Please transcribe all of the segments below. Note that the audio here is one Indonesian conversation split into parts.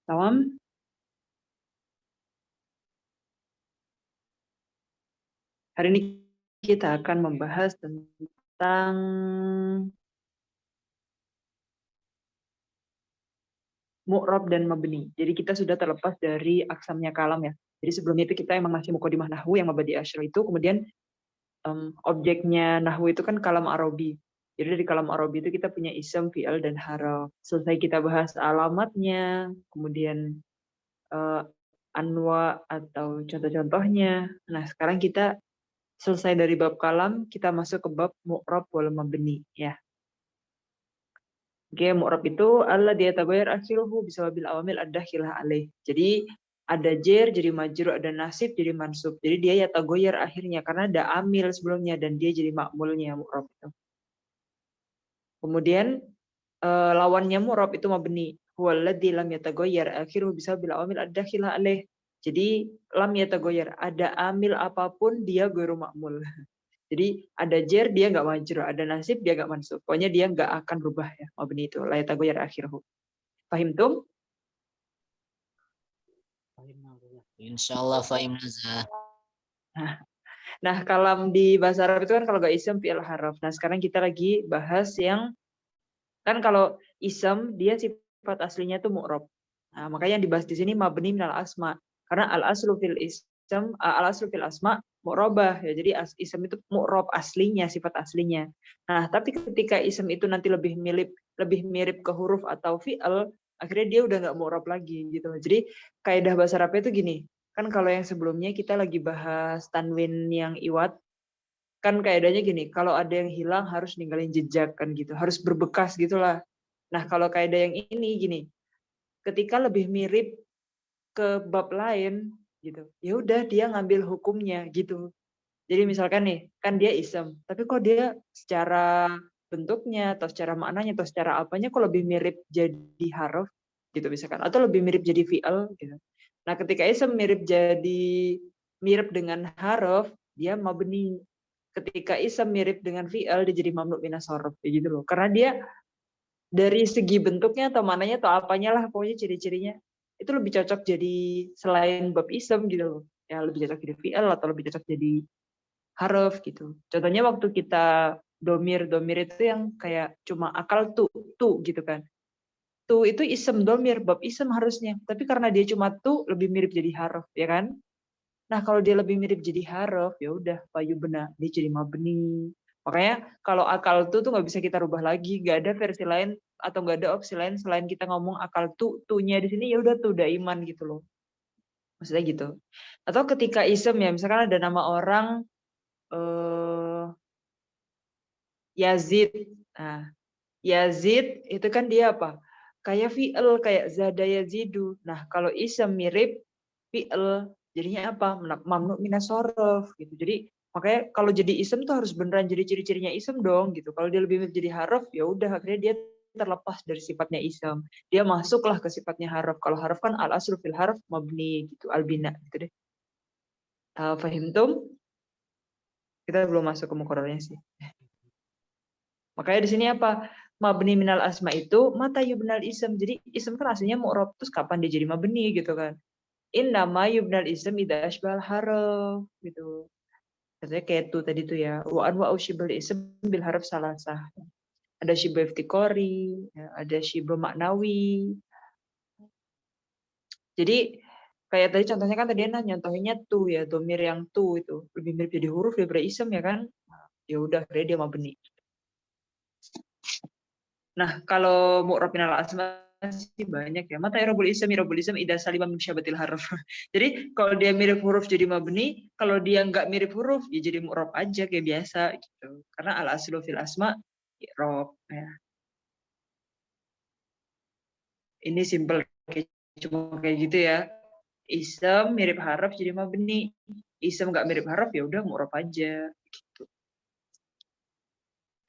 Salam. Hari ini kita akan membahas tentang mu'rab dan mabni. Jadi kita sudah terlepas dari aksamnya kalam ya. Jadi sebelumnya itu kita emang masih muqaddimah nahwu yang mabadi asyr itu, kemudian objeknya nahwu itu kan kalam arabi. Jadi dari kalam arabi itu kita punya ism, fi'il, dan haraf. Selesai kita bahas alamatnya, kemudian anwa atau contoh-contohnya. Nah, sekarang kita selesai dari bab kalam, kita masuk ke bab mu'rab wal mabni ya. Oke, mu'rab itu Allah dia tabayar akhiruhu bisawabil awamil ad-dakhilah alaih. Jadi ada jer jadi majrur, ada nasib jadi mansub. Jadi dia ya tagoyar akhirnya karena ada amil sebelumnya dan dia jadi makmulnya mu'rab itu. Kemudian lawannya mu'rab itu mabni. Huwaladzi lam yatagoyar akhiruhu bisawabil awamil ad-dakhilah alaih. Jadi lam yatagoyar, ada amil apapun dia ghairu makmul. Jadi ada jer dia nggak majrur, ada nasib dia nggak mansub. Pokoknya dia nggak akan berubah ya. Mabni itu la yatagoyar akhiruhu. Fahim tuh? Insyaallah fahim nazah. Nah, kalam di bahasa Arab itu kan kalau nggak ism fi'il haraf. Nah, sekarang kita lagi bahas yang kan kalau ism dia sifat aslinya tuh mu'rab. Nah, makanya yang dibahas di sini mabni minal asma. Karena al aslu fil ism al aslu fil asma mu'rabah ya. Jadi ism itu mu'rab aslinya, sifat aslinya. Nah, tapi ketika ism itu nanti lebih mirip ke huruf atau fi'il, akhirnya dia udah nggak mu'rab lagi gitu. Jadi kaidah bahasa Arabnya itu gini. Kan kalau yang sebelumnya kita lagi bahas tanwin yang iwat, kan kaidahnya gini, kalau ada yang hilang harus ninggalin jejak kan gitu, harus berbekas gitulah. Nah, kalau kaidah yang ini gini, ketika lebih mirip ke bab lain gitu, ya udah dia ngambil hukumnya gitu. Jadi misalkan nih, kan dia isem, tapi kok dia secara bentuknya atau secara maknanya atau secara apanya kok lebih mirip jadi harf gitu misalkan, atau lebih mirip jadi fi'il gitu. Nah, ketika isem mirip dengan harf, dia mabni. Ketika isem mirip dengan fi'il, dia jadi mamnu minas sorof kayak gitu loh. Karena dia dari segi bentuknya atau mananya atau apanya lah pokoknya ciri-cirinya itu lebih cocok jadi selain bab isem gitu loh. Ya lebih cocok jadi fi'il atau lebih cocok jadi harf gitu. Contohnya waktu kita domir itu yang kayak cuma akal tu gitu kan. Tu itu isem domir, bab isem harusnya. Tapi karena dia cuma tu lebih mirip jadi harf ya kan. Nah, kalau dia lebih mirip jadi harf, ya udah payu benar, dia jadi mabni. Makanya kalau akal tuh nggak bisa kita rubah lagi, nggak ada versi lain atau nggak ada opsi lain selain kita ngomong akal tuh-nya di sini ya udah tuh daiman gitu loh. Maksudnya gitu. Atau ketika isem ya, misalkan ada nama orang Yazid. Nah, Yazid itu kan dia apa? Kayak fi'il, kayak zada yazidu. Nah, kalau isem mirip fi'il, jadinya apa? Mamnu minas sorof gitu. Jadi makanya kalau jadi isem tuh harus beneran jadi ciri-cirinya isem dong gitu. Kalau dia lebih mirip jadi harf, ya udah akhirnya dia terlepas dari sifatnya isem. Dia masuklah ke sifatnya harf. Kalau harf kan al aslu fil harf mabni gitu, al bina gitu deh. Fahimtum? Kita belum masuk ke muqarrarnya sih. Makanya di sini apa? Mabni minal asma itu mata yubnal ism. Jadi ism kan aslinya mu'rab, terus kapan dia jadi mabni gitu kan? Innama yubnal ism idza asbal harf gitu. Katanya kayak itu tadi tuh ya. Wa anwa ushibal ism bil harf salasah. Ada syibah iftikori, ya, ada syibah maknawi. Jadi kayak tadi contohnya kan tadi nyontohinnya tuh ya, domir yang tuh itu lebih mirip jadi huruf daripada ism ya kan? Ya udah, akhirnya dia mabni. Nah, kalau mu'rab minal asma sih banyak ya. Mata irobul ism idza salima min syabatil harf. Jadi kalau dia mirip huruf jadi mabni, kalau dia nggak mirip huruf ya jadi mu'rab aja kayak biasa gitu. Karena al aslu fil asma i'rab ya. Ini simple cuma kayak gitu ya. Ism mirip harf jadi mabni. Ism nggak mirip harf ya udah mu'rab aja gitu.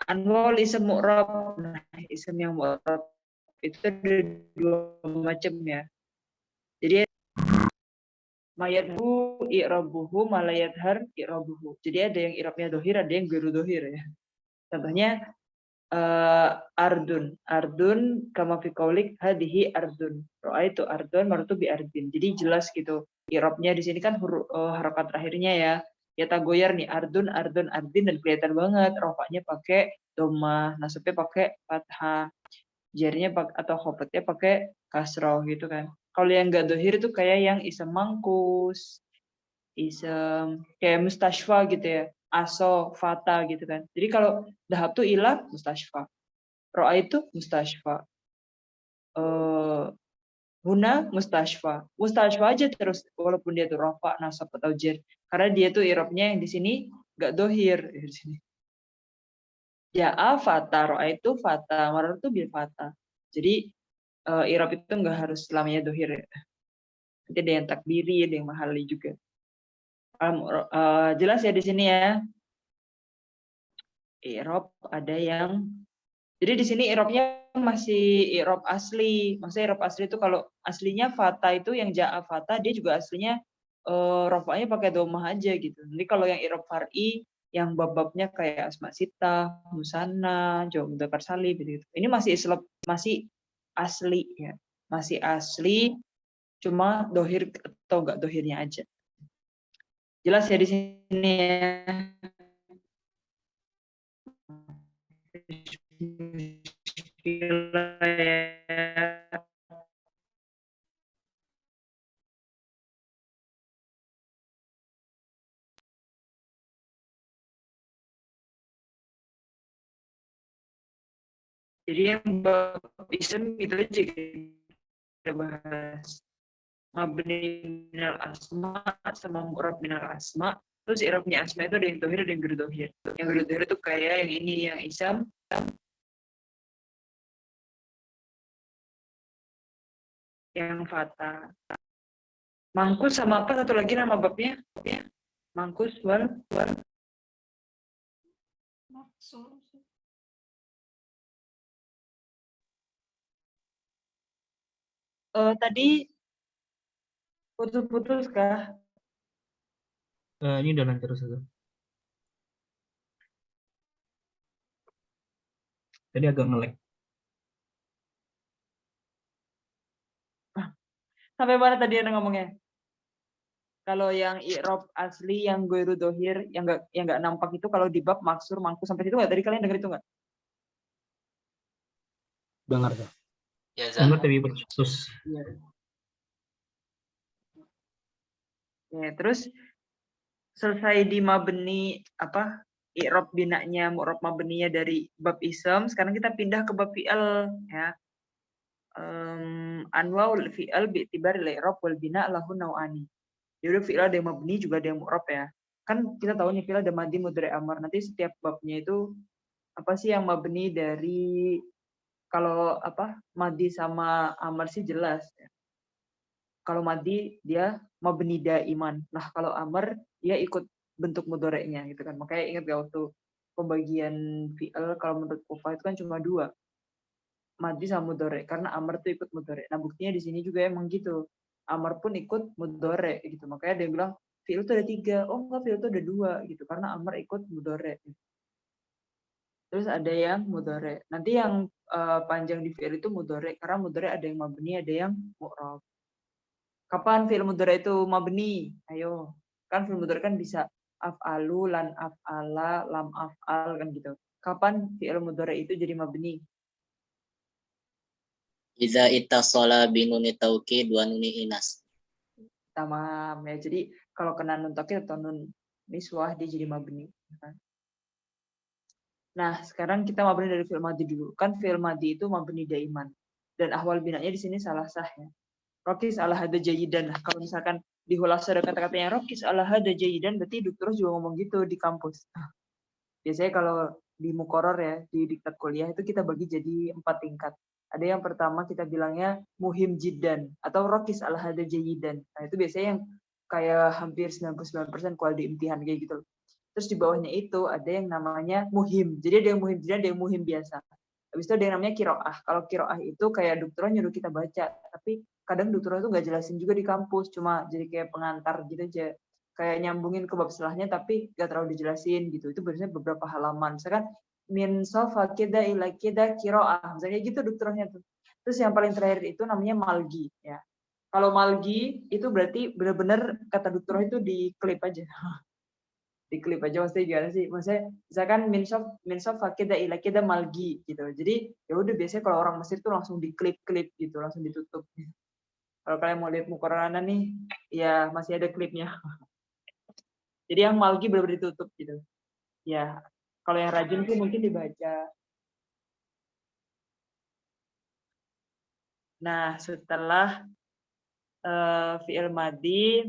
Anwal ism mu'rab. Nah, ism yang mu'rab itu ada dua macam ya. Jadi mayathu i'rabuhu malayadhar i'rabuhu. Jadi ada yang i'rabnya dohir, ada yang guru dohir ya. Contohnya Ardun kama fi qaulik hadhihi ardun. Ra'aitu ardun maratu bi ardin. Jadi jelas gitu. I'rabnya di sini kan harakat terakhirnya ya. Ya tagoyar nih ardun ardin dan kelihatan banget rofaknya pakai dhammah, nasabnya pakai fathah, jarnya atau khofetnya pakai kasroh gitu kan. Kalau yang enggak dohir itu kayak yang isem mangkus, isem kayak mustashfa gitu ya, aso, fata gitu kan. Jadi kalau dahab tuh ilah mustashfa, ro'a itu mustashfa, huna mustashfa, mustashfa aja terus walaupun dia tuh rafa, nasab atau jar, karena dia tuh irobnya yang di sini nggak dohir di sini. Ya fata, ro'a itu fata, maror itu bil fata. Jadi irob itu nggak harus selamanya dohir ya. Nanti ada yang takdiri, ada yang mahali juga. Jelas ya di sini ya. Irob ada yang, jadi di sini irobnya masih irob asli. Maksudnya irob asli itu kalau aslinya fata itu yang ja'a fata, dia juga aslinya rofaknya pakai domah aja gitu. Nanti kalau yang irob far'i yang bab-babnya kayak asma sita, musanna, jamak mudzakkar salim gitu. Ini masih masih asli ya. Masih asli, cuma dohir atau enggak dohirnya aja. Jelas ya di sini ya. Jadi yang bab isem itu aja kita bahas. Mabni minal asma sama mu'rab minal asma. Terus i'rabnya asma itu ada yang dohir, ada yang ghair dohir. Yang ghair dohir itu kayak yang ini, yang isam, yang fata. Mangkus sama apa satu lagi nama babnya? Mangkus wal Maksud. tadi putus-putus kah? Ini udah lancar Ustaz. Tadi agak nge-lag. Sampai mana tadi Anda ngomongnya? Kalau yang i'rab asli yang ghairu dohir yang enggak nampak itu kalau di bab maksur mangkus sampai situ enggak? Tadi kalian dengar itu enggak? Dengar tuh. Ya, Dengar tapi putus. Iya. Ya, terus selesai di mabni apa? I'rab binanya, mu'rab mabninya dari bab ism, sekarang kita pindah ke bab fi'al ya. Anwaul fi'al bi'tibar al-i'rab wal bina lahu naw'ani. Jadi fi'il ada yang mabni juga ada yang mu'rab ya. Kan kita tahu nih fi'il ada madi, mudhari, amar. Nanti setiap babnya itu apa sih yang mabni dari, kalau apa madi sama amar sih jelas ya. Kalau madi dia mabni daiman. Nah, kalau amar dia ikut bentuk mudhari'nya gitu kan. Makanya ingat gak waktu pembagian fi'il kalau menurut Kufah itu kan cuma dua. Madi sama mudhari, karena amar tuh ikut mudhari. Nah, buktinya di sini juga emang gitu. Amar pun ikut mudhari gitu. Makanya dia bilang fi'il itu ada 3. Oh enggak, fi'il itu ada 2 gitu. Karena amar ikut mudhari. Terus ada yang mudhari. Nanti yang panjang di fi'il itu mudhari, karena mudhari ada yang mabni, ada yang mu'rab. Kapan fi'il mudhari itu mabni? Ayo. Kan fi'il mudhari kan bisa af'alu, lan af'ala, lam af'al kan gitu. Kapan fi'il mudhari itu jadi mabni? Iza ittasala binuni taukid wa nuni inas. Tamam ya. Jadi kalau kena nun taukid atau nun niswah dia jadi mabni. Nah, sekarang kita mabni dari fi'il madhi dulu. Kan fi'il madhi itu mabni daiman. Dan ahwal binanya di sini salah sah ya. Rokis ala hada jayidan. Nah, kalau misalkan di hulasa ada kata-kata yang rokis ala hada jayidan, berarti dokter juga ngomong gitu di kampus. Biasanya kalau di mukoror ya, di diktat kuliah itu kita bagi jadi 4 tingkat. Ada yang pertama kita bilangnya muhim jiddan atau rokis ala hada jayidan. Nah, itu biasanya yang kayak hampir 99% kalau di imtihan kayak gitu. Terus di bawahnya itu ada yang namanya muhim. Jadi ada yang muhim jiddan, ada yang muhim biasa. Habis itu ada yang namanya kiroah. Kalau kiroah itu kayak dokter nyuruh kita baca, tapi kadang dokter itu nggak jelasin juga di kampus, cuma jadi kayak pengantar gitu aja. Kayak nyambungin ke bab setelahnya tapi nggak terlalu dijelasin gitu. Itu biasanya beberapa halaman. Misalkan min sofa kida ila kida kiroah, misalnya gitu strukturnya tuh. Terus yang paling terakhir itu namanya malgi ya. Kalau malgi itu berarti benar-benar kata struktur itu diklip aja. Diklip aja maksudnya gimana sih? Maksudnya misalkan min sofa kida ila kida malgi gitu. Jadi ya udah biasanya kalau orang Mesir tuh langsung diklip-klip gitu, langsung ditutup. Kalau kalian mau lihat mukorana nih, ya masih ada klipnya. Jadi yang malgi benar-benar ditutup gitu. Ya, kalau yang rajin sih mungkin dibaca. Nah, setelah fi'il madi,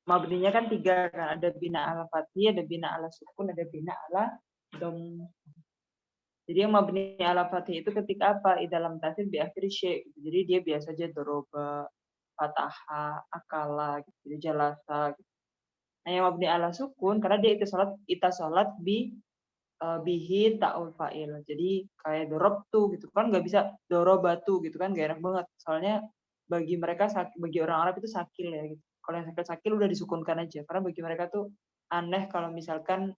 mabninya kan 3 kan, ada bina ala fathi, ada bina ala sukun, ada bina ala dom. Jadi yang mabni ala fathi itu ketika apa? Dalam tasir bi akhir syai'. Jadi dia biasa aja doroba, fataha, akala, gitu. Jadi jalasa. Gitu. Nah, yang mabni ala sukun karena dia ita salat bihi ta'ul fa'il. Jadi kayak dorobtu gitu kan nggak bisa dorobatu gitu kan gak enak banget. Soalnya bagi mereka bagi orang Arab itu sakil ya gitu. Kalau yang sakil udah disukunkan aja karena bagi mereka tuh aneh kalau misalkan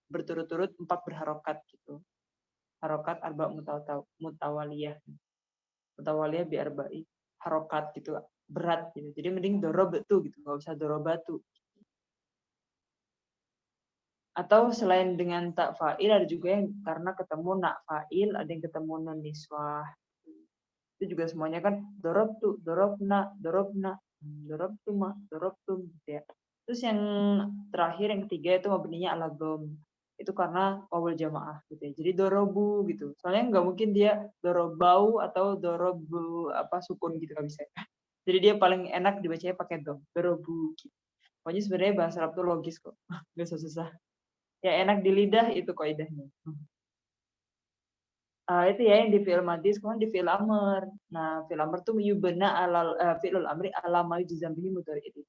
berturut-turut 4 berharokat gitu. Harokat arba mutawaliyah. Mutawaliyah bi arba'i harokat gitu berat gitu. Jadi mending dorobatu gitu, nggak usah dorobatu. Atau selain dengan tak fa'il ada juga yang karena ketemu nak fa'il, ada yang ketemu nun niswah. Itu juga semuanya kan dorobtu, dorobna, dorobtuma, dorobtum gitu ya. Terus yang terakhir yang ketiga itu mabninya ala dom. Itu karena wawul jamaah gitu ya. Jadi dorobu gitu. Soalnya nggak mungkin dia dorobau atau dorobu apa sukun gitu nggak bisa. Jadi dia paling enak dibacanya pakai dom, dorobu gitu. Pokoknya sebenarnya bahasa Arab tuh logis kok. Nggak susah. Ya enak di lidah itu kaidahnya. Itu ya yang di fi'il madhi, kemudian di fi'il amr. Nah, fi'il amr tuh yubna alal fi'il amri ala ma yujzam bihi mudhari itu.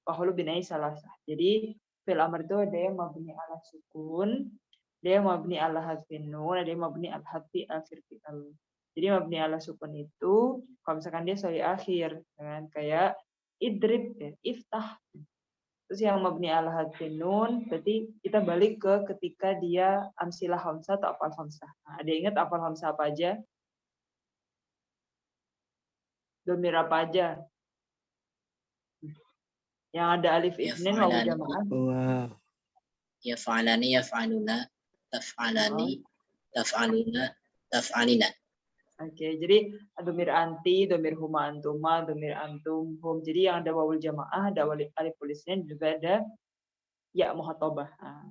Wahulu binai salasah. Jadi fi'il amr itu ada yang mabni ala sukun, ada yang mabni ala hadfin nun, ada yang mabni ala hadfi akhir fi'il. Jadi mabni ala sukun itu kalau misalkan dia soli akhir kan kayak idrib ya, iftah. Terus yang mabni ala hadfin nun, berarti kita balik ke ketika dia amsilah hamzah atau afal hamzah. Nah, ada ingat afal hamzah apa aja? Domir apa aja? Yang ada alif isnin wawu jamaah. Wow. Yaf'alani, yaf'aluna, taf'alani, taf'aluna, taf'alina. Oke, jadi domir anti, domir huma antuma, domir antum, hum. Jadi yang ada wawul jamaah, ada alif isnin, juga ada ya muhatabah. Nah,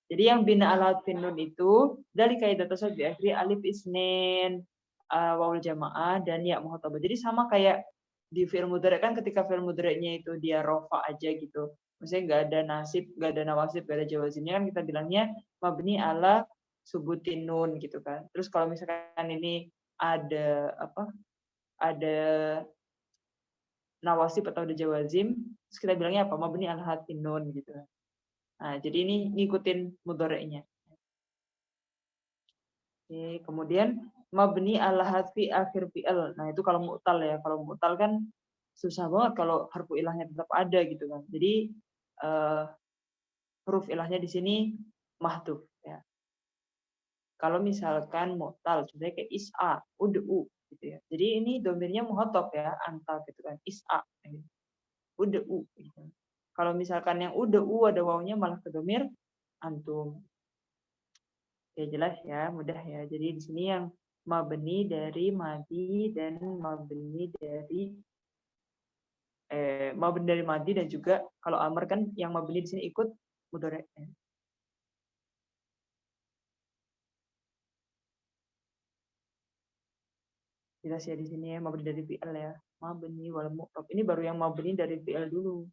jadi yang bina ala nun itu dari kaidah tersebut diakhiri alif isnin, wawul jamaah dan ya muhatabah. Jadi sama kayak di fi'il mudhari kan ketika fi'il mudhari'nya itu dia rofa aja gitu. Maksudnya nggak ada nasib, nggak ada nawasib, nggak ada jawazimnya kan kita bilangnya mabni ala subutin nun gitu kan. Terus kalau misalkan ini ada apa? Ada nawasib atau ada jawazim, terus kita bilangnya apa? Mabni ala hatin nun gitu. Nah, jadi ini ngikutin mudhari'nya. Oke, kemudian mabni ala hadfi akhir fi'il. Nah, itu kalau mu'tal ya. Kalau mu'tal kan susah banget kalau harfu ilahnya tetap ada gitu kan. Jadi huruf ilahnya di sini mahdhuf ya. Kalau misalkan mu'tal, contohnya kayak is'a, ud'u gitu ya. Jadi ini domirnya muhatab ya, anta gitu kan. Is'a gitu. Ud'u gitu. Kalau misalkan yang ud'u ada wawunya malah ke domir antum. Ya jelas ya, mudah ya. Jadi di sini yang mabni dari madi dan mabni dari madi dan juga kalau amr kan yang mabni di sini ikut mudhari'. Jelas ya di sini ya mabni dari fi'il ya. Mabni wal mu'rab. Ini baru yang mabni dari fi'il dulu.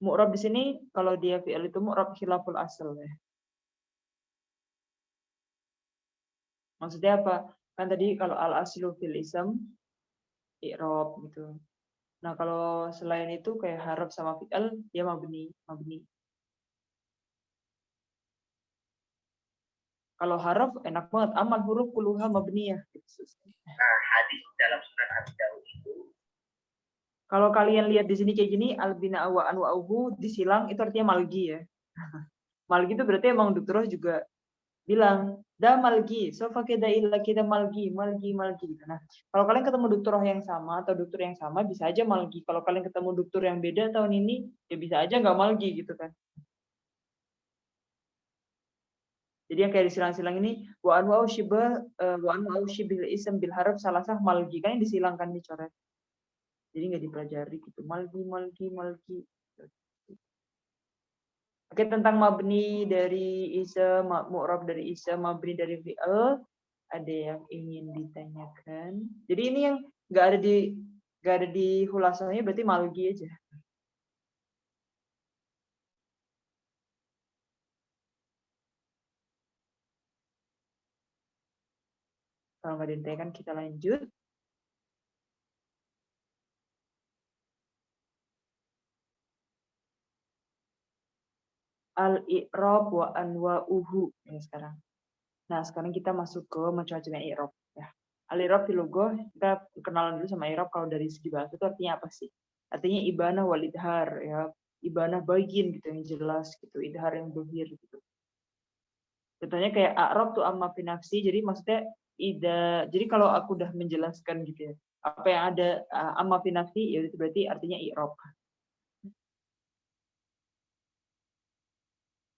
Mu'rab di sini kalau dia fi'il itu mu'rab khilaful asal ya. Maksudnya apa? Kan tadi kalau al-aslu fil ism i'rab gitu. Nah, kalau selain itu kayak harf sama fi'il dia mabni. Kalau harf enak banget, amal huruf kuluha mabniyah. Nah, hadis dalam Sunan Abi Dawud itu. Kalau kalian lihat di sini kayak gini, albina wa anwa'uhu disilang itu artinya malgi ya. Malgi itu berarti emang dokter juga bilang, dah malgi, sofa kita ilah kita malgi gitu. Nah, kalau kalian ketemu dokter yang sama atau dokter yang sama bisa aja malgi. Kalau kalian ketemu dokter yang beda tahun ini, ya bisa aja nggak malgi gitu kan. Jadi yang kayak disilang-silang ini, wa anwa'u shibil ism bil harf salasah malgi, kan yang disilangkan dicoret. Jadi nggak dipelajari gitu, malgi. Oke, tentang mabni dari ism, mu'rab dari ism, mabni dari fi'il, ada yang ingin ditanyakan? Jadi ini yang nggak ada di hulasanya berarti malgi aja. Kalau nggak ditanyakan kita lanjut. Al-i'rab wa anwa'uhu ya sekarang. Nah, sekarang kita masuk ke macam-macamnya i'rab ya. Al-i'rab fil lughah, kita kenalan dulu sama i'rab kalau dari segi bahasa itu artinya apa sih? Artinya ibanah wal idhar ya. Ibanah bagian gitu yang jelas gitu, idhar yang dohir gitu. Contohnya kayak a'rab tuh amma fi nafsi, jadi maksudnya jadi kalau aku udah menjelaskan gitu ya, apa yang ada amma fi nafsi ya itu berarti artinya i'rab.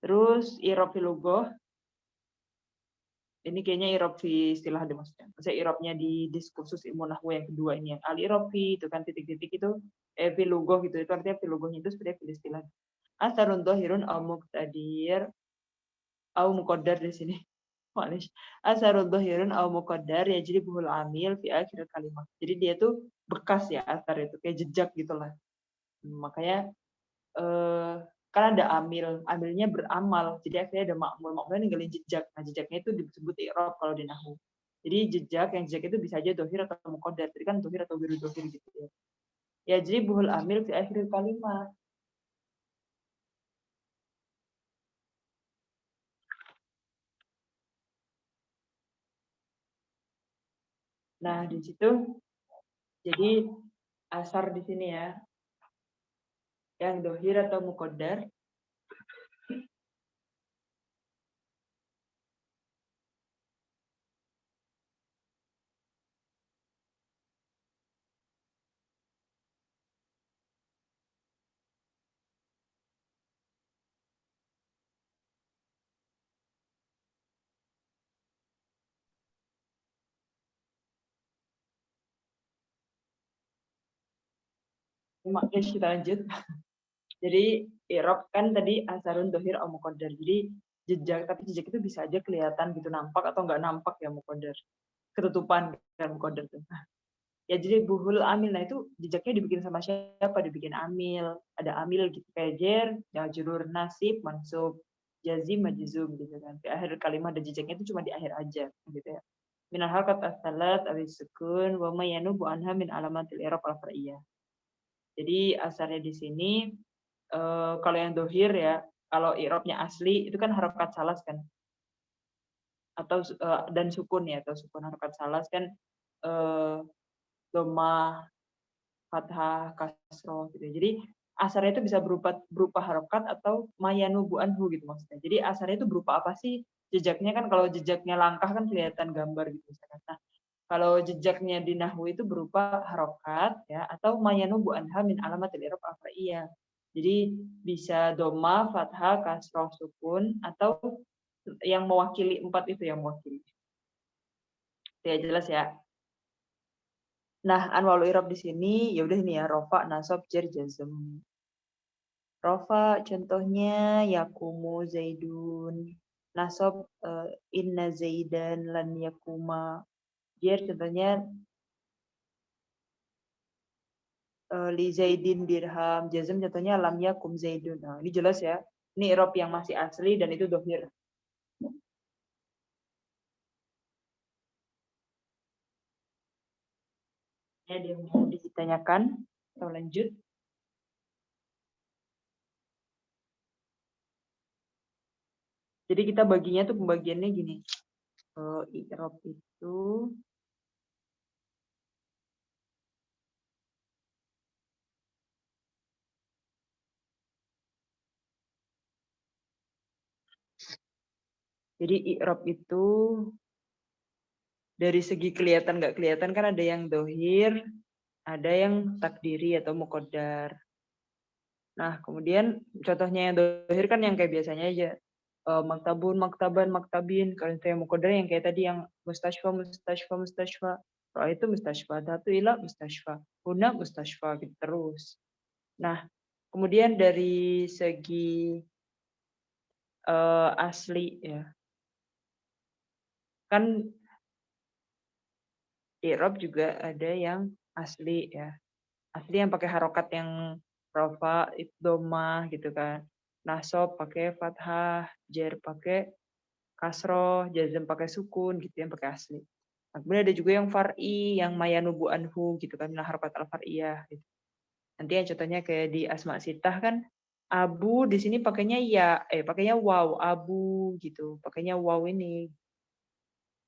Terus i'rab fil lughah, ini kayaknya i'rab fi istilah deh maksudnya. Maksudnya i'rabnya di diskursus ilmu nahwu yang kedua ini yang al-i'rab fi itu kan titik-titik itu fil lughah gitu. Itu artinya fil lughahnya itu sebenarnya fil istilah. Asarun dhahirun au muqtadir au muqaddar di sini. Malish. Asarun dhahirun au muqaddar yajribuhul amil fi akhir kalimat. Jadi dia tuh bekas ya asar itu kayak jejak gitulah. Makanya kan ada amilnya beramal, jadi akhirnya ada makmul ninggalin jejak. Nah, jejaknya itu disebut i'rab kalau di nahwu. Jadi jejak itu bisa aja dohir atau muqaddar. Jadi kan dohir atau biru dohir gitu ya. Ya jadi buhul amil fi akhir kalimat. Nah, di situ jadi asar di sini ya. Yang dohir atau muqaddar makanya kita lanjut. Jadi i'rab kan tadi asarun dohir atau muqaddar. Jadi jejak, tapi jejak itu bisa aja kelihatan gitu, nampak atau nggak nampak ya muqaddar. Ketutupan kan muqaddar tuh. Ya jadi buhul amil, nah itu jejaknya dibikin sama siapa? Dibikin amil. Ada amil gitu kayak jer, ya jurur nasib, mansub, jazim, majzum gitu kan. Di akhir kalimat ada jejaknya itu cuma di akhir aja gitu ya. Minal harkat as-salat awis sukun wa ma yanubu anha min alamatil i'rab al-far'iyah. Jadi asarnya di sini kalau yang dohir ya, kalau i'rabnya asli itu kan harokat salas kan, atau dan sukun ya, atau sukun harokat salas kan doma, fathah, kasroh gitu. Jadi asarnya itu bisa berupa harokat atau mayanubu anhu gitu maksudnya. Jadi asarnya itu berupa apa sih? Jejaknya kan kalau jejaknya langkah kan kelihatan gambar gitu misalkan. Nah, kalau jejaknya di nahwu itu berupa harokat ya atau mayanubu anha min alamatil i'rab al-far'iyah. Jadi bisa doma, fathah, kasroh, sukun atau yang mewakili empat itu yang mewakili. Ya jelas ya. Nah, anwalul i'rab di sini ya udah ini ya, rofa, nasab, jar, jazm. Rofa contohnya yakumu zaidun. Nasab inna zaidan lan yakuma. Jar contohnya li zaidin dirham. Jazm contohnya lam yakum zaidun. Nah, ini jelas ya. Ini i'rab yang masih asli dan itu dohir. Ya, dia mau ditanyakan. Kita lanjut. Jadi kita baginya tuh pembagiannya gini. I'rab itu Jadi i'rab itu dari segi kelihatan nggak kelihatan kan ada yang dohir, ada yang takdiri atau muqaddar. Nah, kemudian contohnya yang dohir kan yang kayak biasanya aja. Maktabun, maktaban, maktabin. Kalau yang muqaddar yang kayak tadi yang mustashfa, mustashfa, mustashfa. Roh itu mustashfa, datu ila mustashfa. Huna mustashfa gitu terus. Nah, kemudian dari segi asli ya. Kan i'rab juga ada yang asli ya. Asli yang pakai harokat yang rofa, domah gitu kan. Nasab pakai fathah, jar pakai kasroh, jazm pakai sukun gitu yang pakai asli. Nah, kemudian ada juga yang far'i, yang mayanubu anhu gitu kan, nah harokat al-far'iyah gitu. Nanti yang contohnya kayak di asma sitah kan, abu di sini pakainya pakainya waw, abu gitu, pakainya waw ini.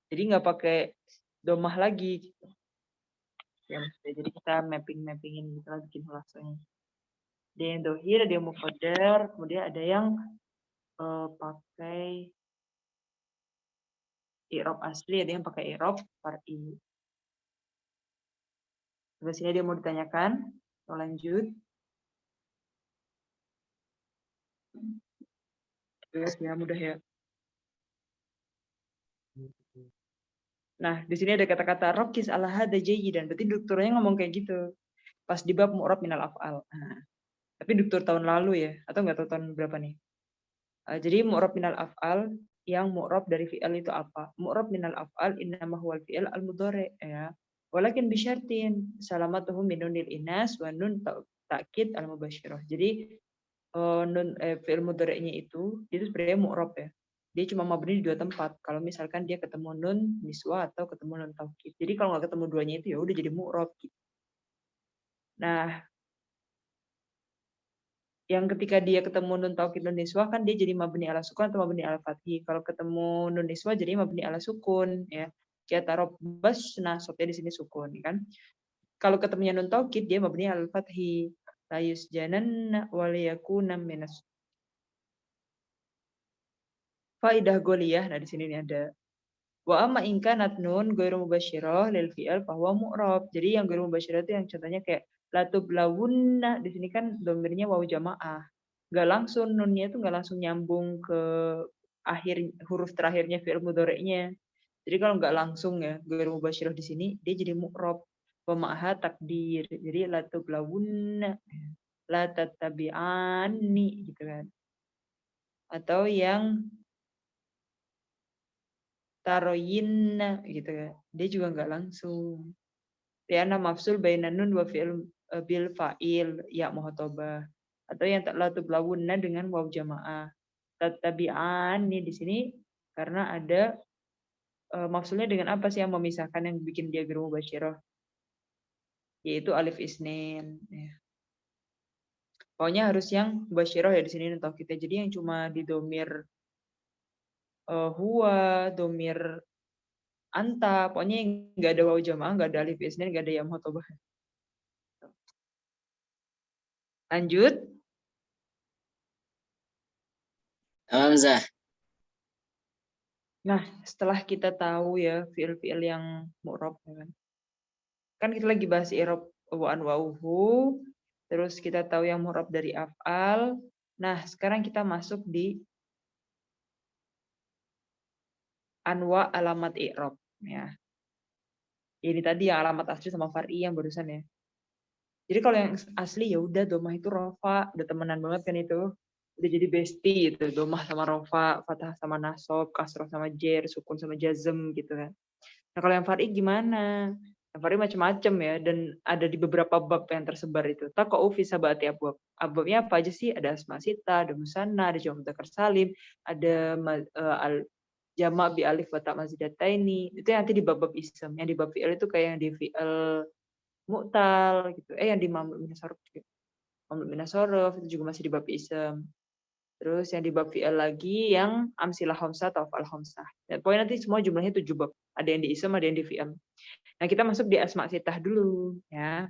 Jadi nggak pakai domah lagi. Gitu. Ya, jadi kita mappingin gitu lah bikin ulasanya. Ada yang dohir, ada yang muqaddar, kemudian ada yang pakai i'rab asli, ada yang pakai i'rab far'i. Sampai sini ada yang mau ditanyakan? Mau lanjut? Ya, mudah ya. Nah, di sini ada kata-kata rokis ala hada jayyidan. Berarti dokternya ngomong kayak gitu. Pas di bab mu'rab minal af'al. Nah, tapi dokter tahun lalu ya, atau nggak tahu tahun berapa nih. Jadi mu'rab minal af'al yang mu'rab dari fi'al itu apa? Mu'rab minal af'al innama huwal fi'al al-mudhari ya. Walakin bisyartin salamatuhu min nunil inas wa nun ta'kid al-mubasyirah. Jadi fi'il mudhari'nya itu sebenarnya mu'rab ya. Dia cuma mabni di dua tempat. Kalau misalkan dia ketemu nun niswa atau ketemu nun taukid. Jadi kalau nggak ketemu duanya itu ya udah jadi mu'rab. Nah, yang ketika dia ketemu nun taukid nun niswa kan dia jadi mabni ala sukun atau mabni ala fathih. Kalau ketemu nun niswa jadi mabni ala sukun ya. Kayak tarob basna, sotnya di sini sukun kan. Kalau ketemunya nun taukid dia mabni ala fathih. La yusjananna wa liyakuna minas faidah goliyah. Nah, di sini nih ada wa amma in kanat nun ghairu mubasyirah lil fi'al bahwa mu'rab. Jadi yang ghairu mubasyirah itu yang contohnya kayak la tublawunna, di sini kan domirnya wawu jamaah. Enggak langsung nunnya itu enggak langsung nyambung ke akhir huruf terakhirnya fi'il mudhari'nya. Jadi kalau enggak langsung ya ghairu mubasyirah di sini dia jadi mu'rab. Wa ma'ha takdir. Jadi la tublawunna, la tattabi'ani gitu kan. Atau yang taroyinna gitu ya. Dia juga nggak langsung. Liana mafsul bainan nun wa fi'il bil fa'il ya muhatobah. Atau yang tak latu blawunna dengan waw jamaah. Tattabi'an nih di sini karena ada mafsulnya dengan apa sih yang memisahkan yang bikin dia geru mubasyirah? Yaitu alif isnin. Ya. Pokoknya harus yang mubasyirah ya di sini untuk kita. Jadi yang cuma di domir huwa, domir anta, pokoknya nggak ada wawu jamaah, nggak ada alif isnin, nggak ada ya muhatobah. Lanjut. Hamzah. Nah, setelah kita tahu ya fi'il-fi'il yang mu'rab kan kita lagi bahas i'rab wa anwa'uhu, terus kita tahu yang mu'rab dari af'al. Nah, sekarang kita masuk di anwa alamat i'rab ya. Ini tadi yang alamat asli sama far'i yang barusan ya. Jadi kalau yang asli ya udah domah itu rofa, udah temenan banget kan itu. Udah jadi bestie itu, domah sama rofa, fathah sama nasab, kasroh sama jer, sukun sama jazm gitu kan. Nah, kalau yang far'i gimana? Yang far'i macam-macam ya, dan ada di beberapa bab yang tersebar itu. Taqa'u fi sab'ati abwab. Abwabnya apa aja sih? Ada asma sita, ada musanna, ada jamak mudzakkar salim, ada jama' bi alif wa ta' mazidataini. Itu yang nanti di bab-bab ism. Yang di bab fi'il itu kayak yang di fi'il mu'tal gitu. Yang di mamluk min as-sarf juga. Mamluk min as-sarf itu juga masih di bab ism. Terus yang di bab fi'il lagi yang amsilah khamsah atau af'al khamsah. Ya, pokoknya nanti semua jumlahnya 7 bab. Ada yang di ism, ada yang di fi'il. Nah, kita masuk di asma sitah dulu ya.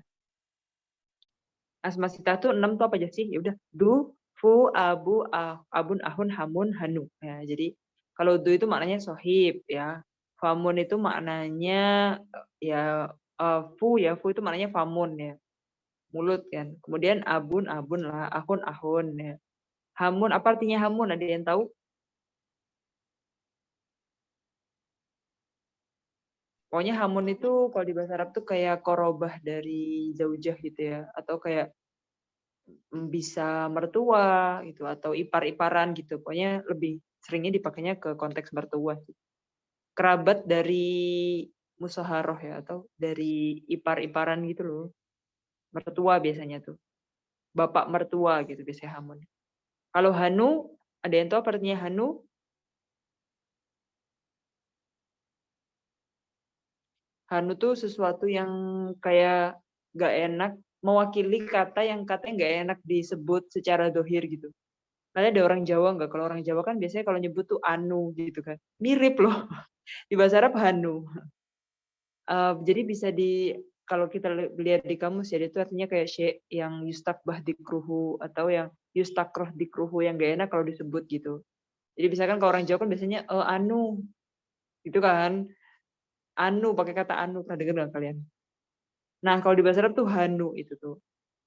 Asma sitah tuh 6 tuh apa aja sih? Ya udah, du, fu, abu, abun, ahun, hamun, hanu. Ya, jadi Kalau du itu maknanya sohib ya. Famun itu maknanya ya fu ya. Fu itu maknanya famun ya. Mulut kan. Kemudian abun lah. Ahun ya. Hamun apa artinya hamun? Ada yang tahu? Pokoknya hamun itu kalau di bahasa Arab tuh kayak korobah dari zaujah gitu ya. Atau kayak bisa mertua gitu atau ipar-iparan gitu. Pokoknya lebih seringnya dipakainya ke konteks mertua. Kerabat dari musaharoh ya atau dari ipar-iparan gitu loh. Mertua biasanya tuh. Bapak mertua gitu biasanya hamun. Kalau hanu, ada yang tahu apa artinya hanu? Hanu tuh sesuatu yang kayak gak enak, mewakili kata yang katanya gak enak disebut secara dohir gitu. Kalian ada orang Jawa nggak? Kalau orang Jawa kan biasanya kalau nyebut tuh anu gitu kan. Mirip loh. Di bahasa Arab hanu. Jadi bisa kalau kita lihat di kamus ya itu artinya kayak syai' yang yustakbah dikruhu atau yang yustakroh dikruhu yang gak enak kalau disebut gitu. Jadi misalkan kalau orang Jawa kan biasanya anu gitu kan. Anu pakai kata anu, pernah dengar nggak kalian? Nah, kalau di bahasa Arab tuh hanu itu tuh.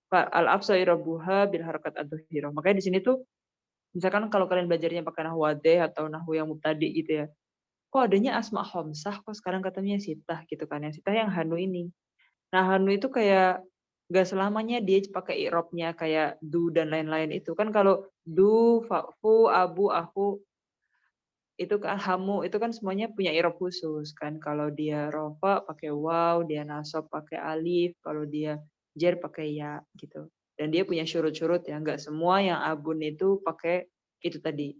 Al-afsai rabbuha bil harakat ad-dhahirah. Makanya di sini tuh misalkan kalau kalian belajarnya pakai nahwu wadih atau nahwu yang mubtadi gitu ya. Kok adanya asma khamsah kok sekarang katanya sitah gitu kan. Yang sitah yang hanu ini. Nah, hanu itu kayak gak selamanya dia pakai i'rabnya kayak du dan lain-lain itu. Kan kalau du, fa'fu, abu, aku itu kan hamu itu kan semuanya punya i'rab khusus kan. Kalau dia rofa pakai waw, dia nasab pakai alif, kalau dia jar pakai ya gitu. Dan dia punya syurut-syurut ya, enggak semua yang abun itu pakai itu tadi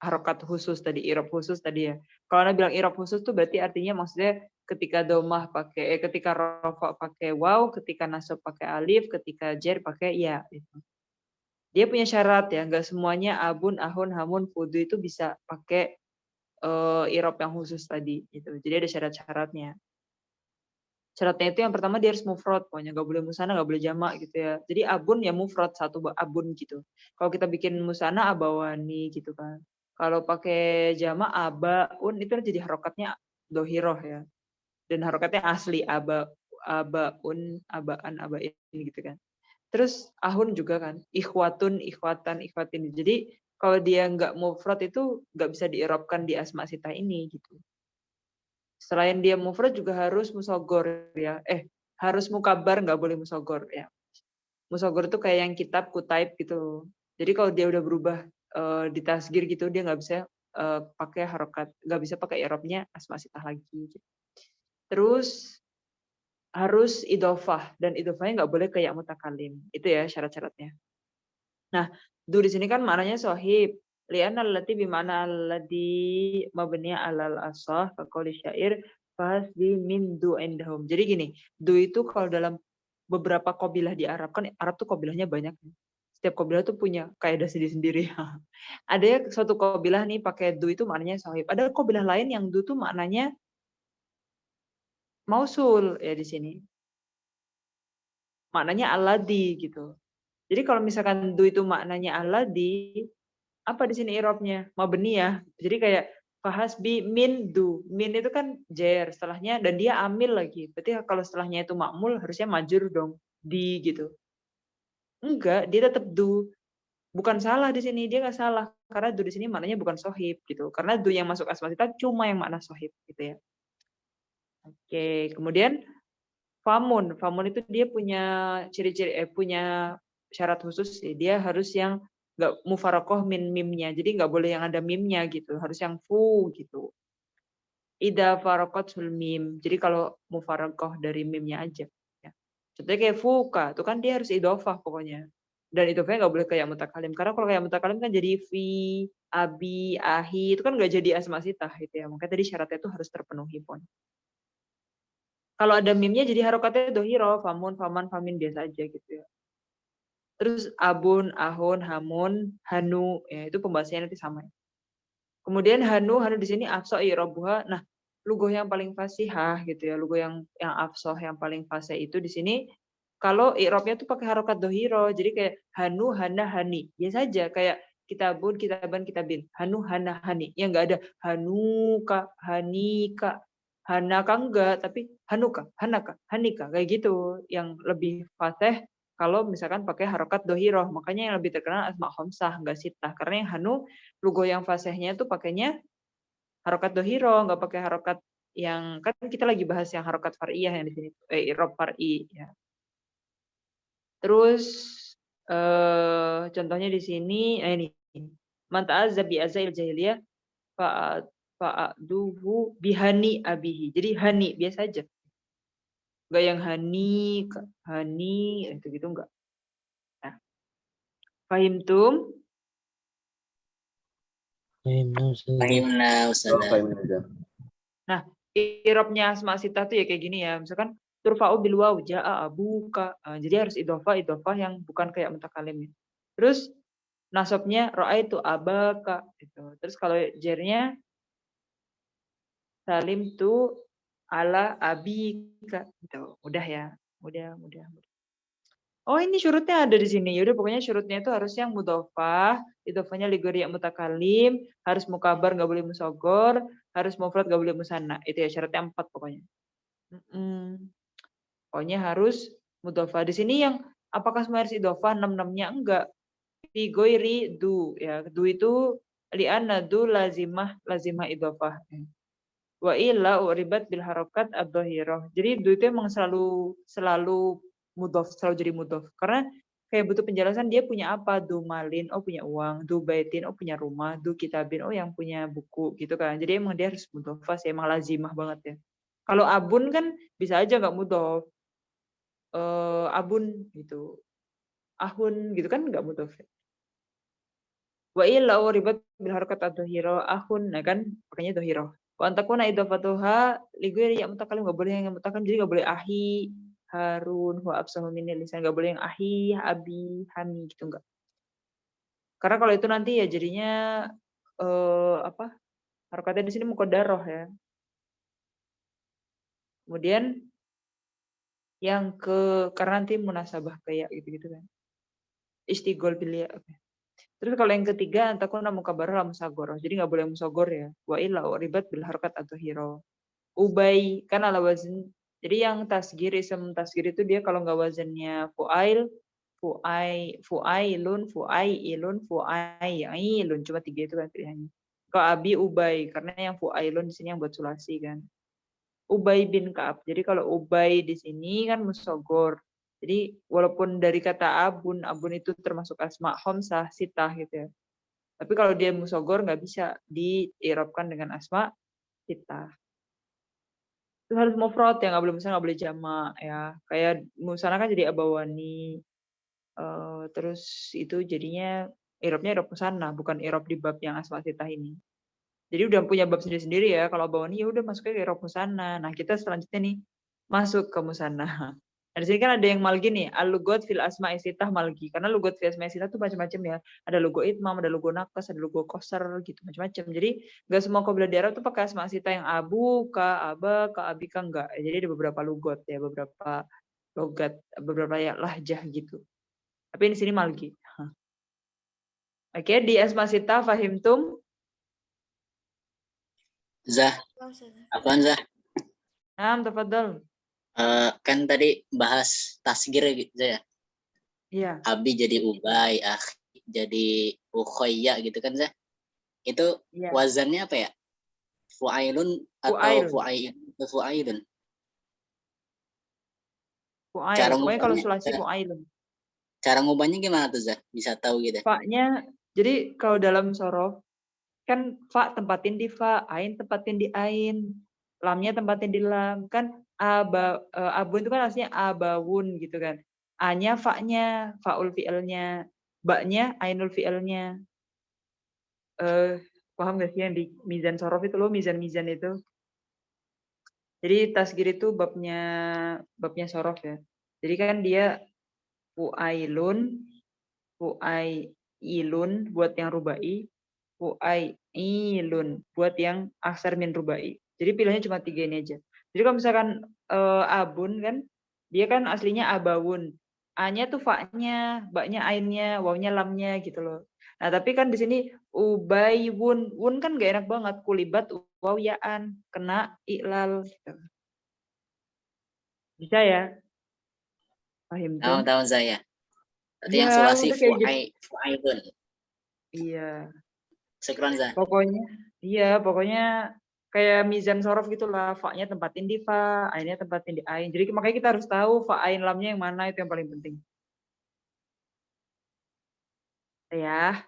harokat khusus tadi, i'rab khusus tadi ya. Kalau Anda bilang i'rab khusus tuh berarti artinya maksudnya ketika domah pakai ketika rofa pakai waw, ketika nasab pakai alif, ketika jar pakai ya gitu. Dia punya syarat ya, enggak semuanya abun, ahun, hamun, fudu itu bisa pakai i'rab yang khusus tadi gitu. Jadi ada syarat-syaratnya. Syaratnya itu yang pertama dia harus mufrad, pokoknya nggak boleh musana, nggak boleh jamak gitu ya. Jadi abun ya mufrad satu abun gitu. Kalau kita bikin musana abawani gitu kan. Kalau pakai jamak abaun itu jadi harokatnya dohiroh ya. Dan harokatnya asli abaun, abaan, abain gitu kan. Terus ahun juga kan, ikhwatun, ikhwatan, ikhwatin. Jadi kalau dia nggak mufrad itu nggak bisa diirobkan di asma sitah ini gitu. Selain dia mufrad juga harus musogor ya. Harus mukabar, nggak boleh musogor ya. Musogor itu kayak yang kitab, kutaib gitu. Jadi kalau dia udah berubah di tasgir gitu, dia nggak bisa pakai harokat, nggak bisa pakai i'rabnya asma sitah lagi. Gitu. Terus harus idofah dan idofahnya nggak boleh kayak mutakalim. Itu ya syarat-syaratnya. Nah, du di sini kan maknanya sohib. Li'anna allati bimana alladhi mabniya alal asah kaqouli syair fasdi min du indahum. Jadi gini, du itu kalau dalam beberapa qabilah di Arab, kan Arab tuh qabilahnya banyak. Setiap qabilah tuh punya kaidah sendiri-sendiri. Ada ya suatu qabilah nih pakai du itu maknanya sohib. Ada qabilah lain yang du tuh maknanya mausul ya di sini. Maknanya alladhi gitu. Jadi kalau misalkan du itu maknanya alladhi, apa di sini i'rabnya? Mabni ya. Jadi kayak fahasbi min du. Min itu kan jar setelahnya dan dia amil lagi. Berarti kalau setelahnya itu makmul harusnya majur dong. Di gitu. Enggak, dia tetap du. Bukan salah di sini, dia nggak salah. Karena du di sini maknanya bukan sohib gitu. Karena du yang masuk asma sitah cuma yang makna sohib gitu ya. Oke, kemudian famun. Famun itu dia punya ciri-ciri punya syarat khusus sih. Dia harus yang nggak mufarokoh min mimnya. Jadi nggak boleh yang ada mimnya gitu. Harus yang fu gitu. Ida farokot sul mim. Jadi kalau mufarokoh dari mimnya aja. Ya. Contohnya kayak fuka. Itu kan dia harus idofah pokoknya. Dan idofahnya nggak boleh kayak mutakalim. Karena kalau kayak mutakalim kan jadi fi, abi, ahi. Itu kan nggak jadi asma sitah gitu ya. Makanya tadi syaratnya itu harus terpenuhi pun. Kalau ada mimnya jadi harokatnya dohiro, famun, faman, famin biasa aja gitu ya. Terus abun, ahun, hamun, hanu, ya itu pembahasannya nanti sama. Kemudian hanu di sini afsah i'rabuha. Nah, lugoh yang paling fasihah gitu ya, lugoh yang afsah yang paling fasih itu di sini kalau i'rabnya tuh pakai harokat dohiro. Jadi kayak hanu, hana, hani. Biasa aja kayak kitabun, kitaban, kitabin. Hanu, hana, hani. Yang enggak ada hanuka, hanika, hanaka enggak, tapi hanuka, hanaka, hanika. Kayak gitu. Yang lebih fasih kalau misalkan pakai harokat dohiroh. Makanya yang lebih terkenal asma khamsah, enggak sitah. Karena yang hanu, lugo yang fasihnya itu pakainya harokat dohiroh, enggak pakai harokat yang, kan kita lagi bahas yang harokat far'iyah yang di sini. I'rab far'i. Ya. Terus contohnya di sini ini man ta'azza bi azail jahiliyah fa'aduhu bihani abihi. Jadi hani biasa aja. Enggak yang hani itu gitu enggak. Nah, fahimtum? Fahimna Ustazah. Nah, i'rabnya asma sitah tuh ya kayak gini ya. Misalkan turfa'u bil waw ja'a abuka. Jadi harus idhofah yang bukan kayak mutakalim. Terus nasabnya ra'aitu abaka gitu. Terus kalau jernya salim tu ala abika gitu. Mudah ya. Mudah. Oh, ini syurutnya ada di sini. Yaudah pokoknya syurutnya itu harus yang mudhofah, idhofahnya ligori mutakalim, harus mukabar nggak boleh musogor, harus mufrad nggak boleh musanna. Itu ya syaratnya 4 pokoknya. Pokoknya harus mudhofah. Di sini yang apakah semua harus idhofah 6-6-nya enggak. Fi goiri du ya. Du itu li'anna du lazimah idhofah. Wa illa uribat bil harokat ad-dhahirah. Jadi du itu emang selalu mudhof, selalu jadi mudhof. Karena kayak butuh penjelasan dia punya apa? Du malin, oh punya uang. Du baitin, oh punya rumah. Du kitabin, oh yang punya buku gitu kan. Jadi emang dia harus mudhofah sih, emang lazimah banget ya. Kalau abun kan bisa aja nggak mudhof. Abun gitu. Ahun gitu kan nggak mudhof. Wa illa uribat bil harokat ad-dhahirah ahun, nah kan pakainya dhahirah. Wa antakuna idhafatuha lighairi ya mutakalim, enggak boleh yang mutakalim, jadi enggak boleh ahi, Harun, wa absahu min lisan, enggak boleh yang ahi, abi, hami gitu enggak. Karena kalau itu nanti ya jadinya harokatnya di sini muqaddarah ya. Kemudian yang karena nanti munasabah kayak gitu-gitu kan. Istigol bil ya. Terus kalau yang ketiga antakuna mukabarah musagoroh. Jadi enggak boleh musagor ya. Wa illa uribat bil harakat adh-dhahirah. Ubay kan ala wazn. Jadi yang tasgir, ism tasgir itu dia kalau nggak wazannya fu'ail, fu'ailun, fu'ailun, cuma 3 itu kan pilihannya. Kalau abi ubay karena yang fu'ailun di sini yang buat sulasi kan. Ubay bin Ka'ab. Jadi kalau ubay di sini kan musogor. Jadi walaupun dari kata abun itu termasuk asma khamsah, sitah gitu ya. Tapi kalau dia musogor nggak bisa diirobkan dengan asma sitah. Itu harus mufrad ya, nggak boleh jamak ya. Kayak musana kan jadi abawani. Terus itu jadinya irobnya irob musana, bukan irob di bab yang asma sitah ini. Jadi udah punya bab sendiri-sendiri ya. Kalau abawani ya udah masuknya ke irob musana. Nah kita selanjutnya nih masuk ke musana. Nah, di sini kan ada yang malgi nih, al-lugot fil asma sitah malgi. Karena lugot fil asma sitah tuh macam-macam ya. Ada logo itmam, ada logo nakas, ada logo koser gitu, macam-macam. Jadi nggak semua qabila di Arab tuh pakai asma sitah yang abu, ka, aba, ka, abika enggak. Jadi ada beberapa lugot ya, beberapa logat, beberapa ya lahjah gitu. Tapi di sini malgi. Oke, di asma sitah fahimtum? Zah, apaan Zah? Tafadhal. Kan tadi bahas tasgir gitu ya. Iya. Abi jadi ubay, akhi jadi ukhoya gitu kan Zah. Itu wazannya apa ya? Fu'ailun atau fu'ailun? Cara Pokoknya kalau sulasi fu'ailun. Cara ngubahnya gimana tuh Zah? Bisa tahu gitu. Fa-nya, jadi kalau dalam sorof, kan fa tempatin di fa, ain tempatin di ain, lamnya tempatin di lam. Kan abun itu kan aslinya abawun gitu kan. A-nya fa-nya, faul fi'ilnya, ba-nya ainul fi'ilnya. Paham gak sih yang di mizan sorof itu loh, mizan-mizan itu. Jadi tasgir itu babnya sorof ya. Jadi kan dia fu'ailun buat yang rubai, fu'ailun buat yang aksar min rubai. Jadi pilihannya cuma 3 ini aja. Jadi kalau misalkan abun kan, dia kan aslinya abawun. A-nya tuh fa-nya, ba-nya ainnya, waw-nya lamnya gitu loh. Nah, tapi kan di sini ubaywun. Wun kan gak enak banget. Kulibat waw yaan. Kena iklal. Gitu. Bisa ya? Paham tuh? Tahu saya. Berarti yang Ya, sulasi udah kayak gitu. fu'ailun. Iya. Syukran Za. Pokoknya kayak mizan sorof gitulah. Fa-nya tempatin di fa, ainnya tempatin di ain. Jadi makanya kita harus tahu fa, ain, lamnya yang mana, itu yang paling penting. Ya.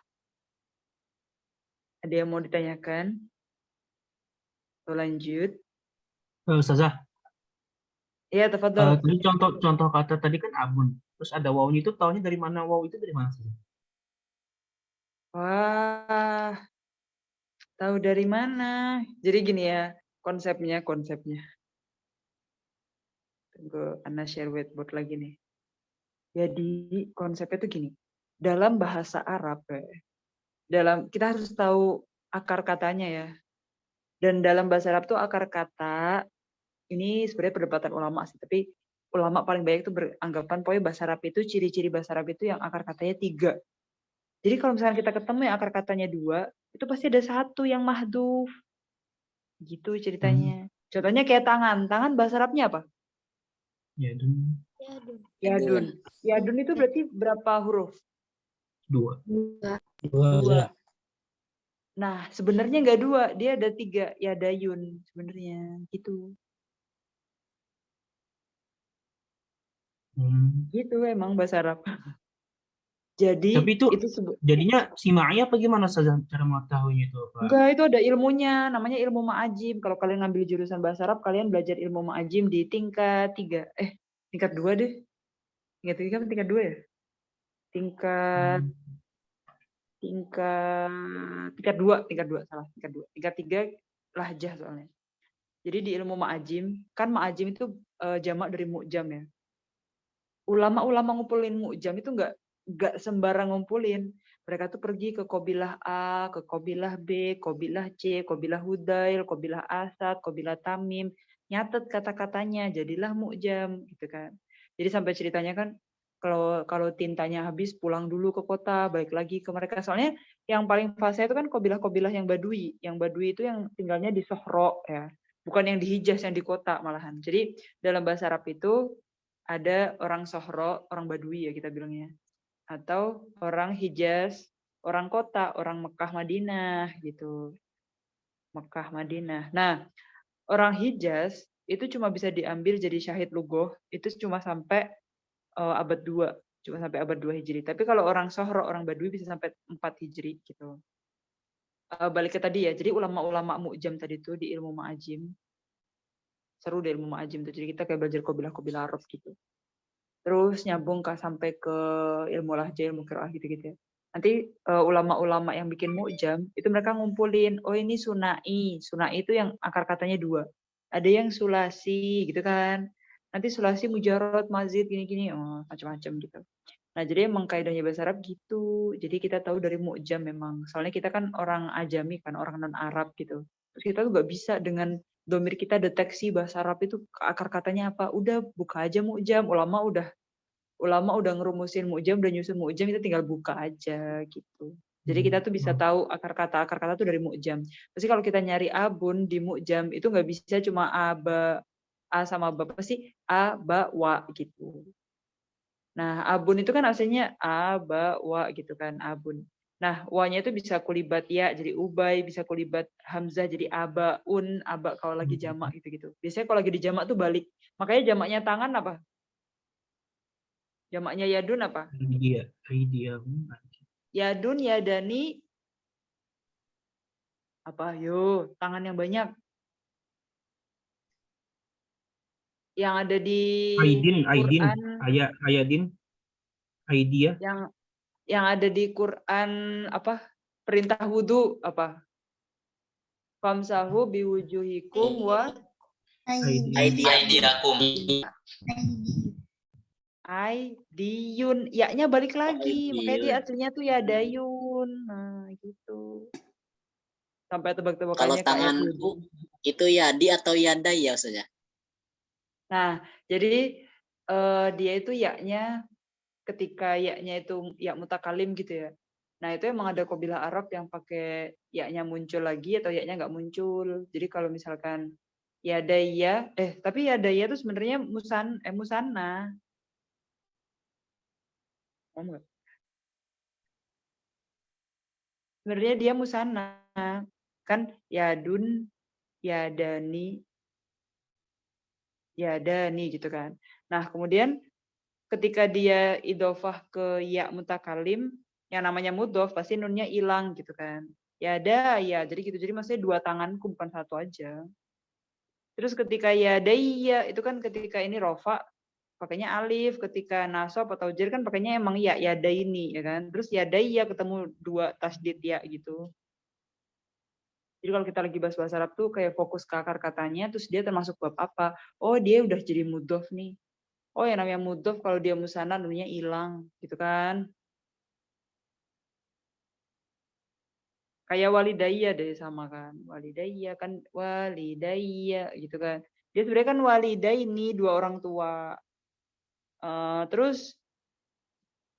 Ada yang mau ditanyakan? Lanjut. Ustazah, Iya, tafadhol. tadi contoh kata tadi kan abun. Terus ada wawnya itu taunya dari mana? Waw itu dari mana sih? Wah, tahu dari mana? Jadi gini ya, konsepnya. Tunggu, Ana share whiteboard lagi nih. Jadi konsepnya tuh gini. Dalam bahasa Arab, kita harus tahu akar katanya ya. Dan dalam bahasa Arab tuh akar kata ini sebenarnya perdebatan ulama sih, tapi ulama paling banyak itu beranggapan pokoknya bahasa Arab itu ciri-ciri bahasa Arab itu yang akar katanya 3. Jadi kalau misalnya kita ketemu yang akar katanya 2, itu pasti ada 1 yang mahdhuf. Gitu ceritanya. Contohnya kayak tangan. Tangan bahasa Arabnya apa? Yadun. Yadun itu berarti berapa huruf? 2. 2. Nah, sebenarnya nggak 2, dia ada 3. Yadayun sebenarnya gitu. Gitu emang bahasa Arab. Jadi tapi itu jadinya simai apa gimana saja cara mengetahuinya itu apa? Enggak, itu ada ilmunya, namanya ilmu ma'ajim. Kalau kalian ngambil jurusan bahasa Arab, kalian belajar ilmu ma'ajim di tingkat 3. Tingkat 2 deh. Tingkat 3 kan tingkat 2 ya? Tingkat 2, salah, tingkat 2. Tingkat 3 lahjah soalnya. Jadi di ilmu ma'ajim, kan ma'ajim itu jamak dari mu'jam ya. Ulama-ulama ngumpulin mu'jam itu enggak sembarang ngumpulin. Mereka tuh pergi ke Qabilah A, ke Qabilah B, Qabilah C, Qabilah Hudail, Qabilah Asad, Qabilah Tamim, nyatet kata-katanya, jadilah mu'jam gitu kan. Jadi sampai ceritanya kan kalau tintanya habis pulang dulu ke kota, balik lagi ke mereka. Soalnya yang paling fasih itu kan Qabilah-Qabilah yang Badui. Yang Badui itu yang tinggalnya di Sohro ya. Bukan yang di Hijaz, yang di kota malahan. Jadi dalam bahasa Arab itu ada orang Sohro, orang Badui ya kita bilangnya. Atau orang Hijaz, orang kota, orang Mekah Madinah gitu. Mekah Madinah. Nah, orang Hijaz itu cuma bisa diambil jadi syahid lugoh, itu cuma sampai abad 2. Cuma sampai abad 2 Hijri. Tapi kalau orang Sohro, orang Badui bisa sampai 4 Hijri gitu. Balik ke tadi ya, jadi ulama-ulama mu'jam tadi itu di ilmu ma'ajim. Seru deh ilmu ma'ajim tuh. Jadi kita kayak belajar qabilah-qabilah Arab gitu. Terus nyambung sampai ke ilmu lahja, ilmu qiraah gitu-gitu ya. Nanti ulama-ulama yang bikin mu'jam, itu mereka ngumpulin, oh ini sunai. Sunai itu yang akar katanya 2. Ada yang sulasi gitu kan. Nanti sulasi mujarrad, mazid, gini-gini, macam-macam gitu. Nah, jadi emang kaidahnya bahasa Arab gitu. Jadi kita tahu dari mu'jam memang. Soalnya kita kan orang ajami kan, orang non-Arab gitu. Terus kita tuh nggak bisa dengan domir kita deteksi bahasa Arab itu akar katanya apa. Udah buka aja mu'jam. Ulama udah ngerumusin mu'jam, udah nyusun mu'jam, kita tinggal buka aja gitu. Jadi kita tuh bisa tahu akar kata tuh dari mu'jam. Pasti kalau kita nyari abun di mu'jam itu nggak bisa cuma a sama ba, pasti a, ba, wa gitu. Nah, abun itu kan aslinya a, ba, wa gitu kan, abun. Nah, wa-nya itu bisa kulibat ya jadi ubay, bisa kulibat hamzah jadi abaun, aba kalau lagi jamak gitu-gitu. Biasanya kalau lagi di jamak tuh balik. Makanya jamaknya tangan apa? Jamaknya yadun apa? Idea. Yadun, yadani, apa? Yo, tangan yang banyak. Yang ada di Quran. Ayadin. Idea. Yang ada di Quran apa? Perintah wudu apa? Famsahu biwujuhikum wa Aidiakum. Aidiyun. Ya-nya balik lagi. Makanya dia aslinya tuh yadayun. Nah, gitu. Sampai tebak-tebakannya kalau tanganku itu yadi atau yadai ya saja. Nah, jadi dia itu ya-nya ketika ya-nya itu ya mutakalim gitu ya. Nah, itu emang ada qabilah Arab yang pakai ya-nya muncul lagi atau ya-nya nggak muncul. Jadi kalau misalkan yadaya, tapi yadaya itu sebenarnya musanna. Paham nggak? Sebenarnya dia musanna. Kan yadun, yadani gitu kan. Nah, kemudian ketika dia idofah ke ya mutakalim, yang namanya mudhof pasti nunnya hilang gitu kan. Ya ada ya, jadi gitu. Jadi maksudnya dua tanganku bukan satu aja. Terus ketika ya daya itu kan ketika ini rofa pakainya alif, ketika nasab atau jar kan pakainya emang ya daini ya kan. Terus ya daya ketemu dua tasdid ya gitu. Jadi kalau kita lagi bahas bahasa Arab tuh kayak fokus ke akar katanya, terus dia termasuk bab apa? Oh, dia udah jadi mudhof nih. Oh, yang namanya mudhof kalau dia musanna nunya hilang gitu kan. Kayak walidayya deh sama kan. Walidayya kan walidayya gitu kan. Dia sebenarnya kan walidaini dua orang tua. Terus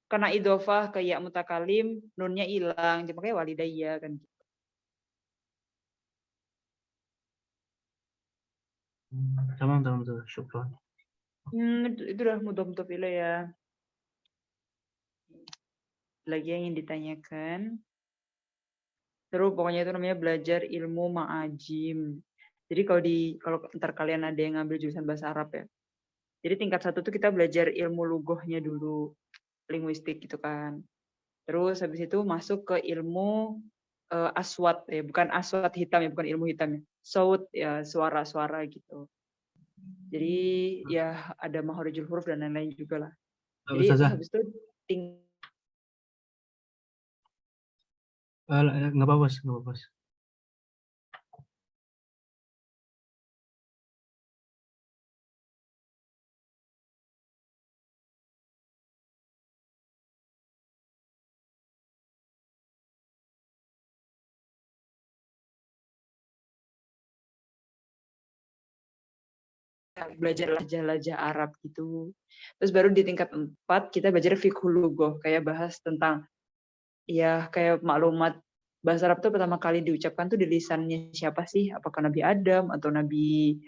kena idofah ke ya mutakalim, nunnya hilang. Jadi makanya walidayya kan. Tamam tamam tuh, syukran. Itu udah mudhof ilaih ya. Lagi yang ingin ditanyakan. Terus pokoknya itu namanya belajar ilmu ma'ajim. Jadi kalau ntar kalian ada yang ngambil jurusan bahasa Arab ya. Jadi tingkat 1 tuh kita belajar ilmu lugohnya dulu, linguistik gitu kan. Terus habis itu masuk ke ilmu aswat ya, bukan aswat hitam ya, bukan ilmu hitam ya. Saut ya, suara-suara gitu. Jadi ya ada makharijul huruf dan lain-lain juga lah. Jadi Ustazah, habis itu nggak apa-apa, nggak apa-apa. belajar lajah-lajah Arab gitu. Terus baru di tingkat 4 kita belajar fiqhul lughah, kayak bahas tentang ya kayak maklumat bahasa Arab tuh pertama kali diucapkan tuh di lisannya siapa sih? Apakah Nabi Adam atau Nabi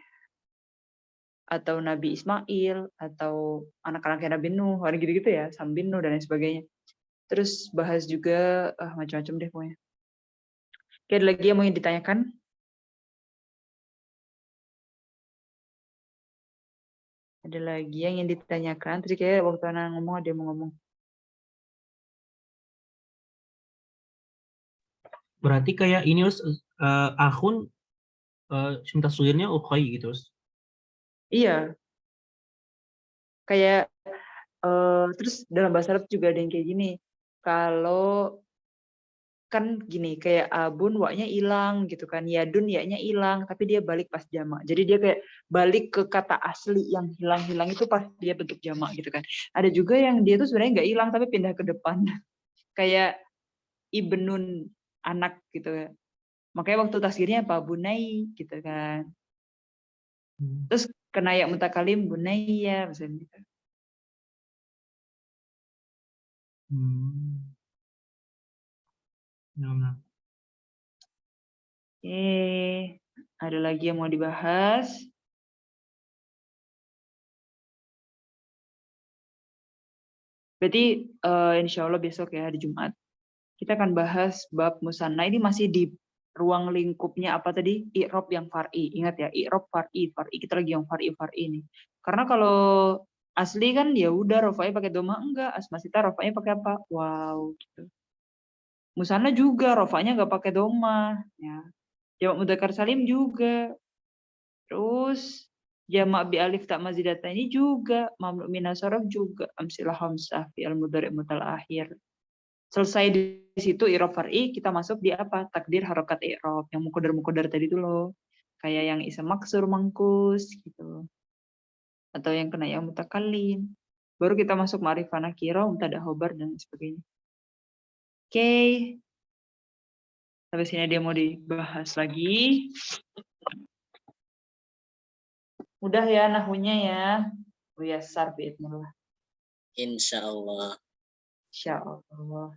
Ismail atau anak-anaknya Nabi Nuh, orang gitu-gitu ya, Sam bin Nuh dan lain sebagainya. Terus bahas juga macam-macam deh pokoknya. Oke, ada lagi yang mau ditanyakan? Ada lagi yang ingin ditanyakan? Tadi kayak waktu anak ngomong ada yang mau ngomong. Berarti kayak ini akun minta suirnya ukhay gitu. Iya, kayak terus dalam bahasa Arab juga ada yang kayak gini. Kalau kan gini, kayak abun waknya hilang gitu kan. Yadun ya-nya hilang, tapi dia balik pas jamak. Jadi dia kayak balik ke kata asli yang hilang-hilang itu pas dia bentuk jamak gitu kan. Ada juga yang dia tuh sebenarnya nggak hilang tapi pindah ke depan. Kayak ibnun anak gitu ya. Makanya waktu tasgirnya apa? Bunai gitu kan. Terus kena ya mutakalim bunaiya misalnya gitu. Nah. Oke, ada lagi yang mau dibahas? Berarti insya Allah besok ya hari Jumat kita akan bahas bab musanna. Ini masih di ruang lingkupnya apa tadi? I'rab yang far'i. Ingat ya, i'rab far'i, kita lagi yang far'i nih. Karena kalau asli kan ya udah rafa'nya pakai doma, enggak, asmasita rafa'nya pakai apa? Wow gitu. Musanna juga rafa'nya enggak pakai doma ya. Jamak mudzakkar salim juga. Terus jamak bi alif tak mazidata ini juga, mamnu min asharaf juga, amsilah hamsah fi al mudhari' mutal akhir. Selesai di situ i'rab far'i, kita masuk di apa? Takdir harokat i'rab yang muqaddar tadi itu loh. Kayak yang ism maksur mangkus gitu. Atau yang kena yang mutakallim. Baru kita masuk ma'rifah nakirah, mubtada khobar dan sebagainya. Oke. Sampai sini dia mau dibahas lagi. Mudah ya nahunya ya. Muyassar bi'idznillah. Insya Allah. Insya Allah.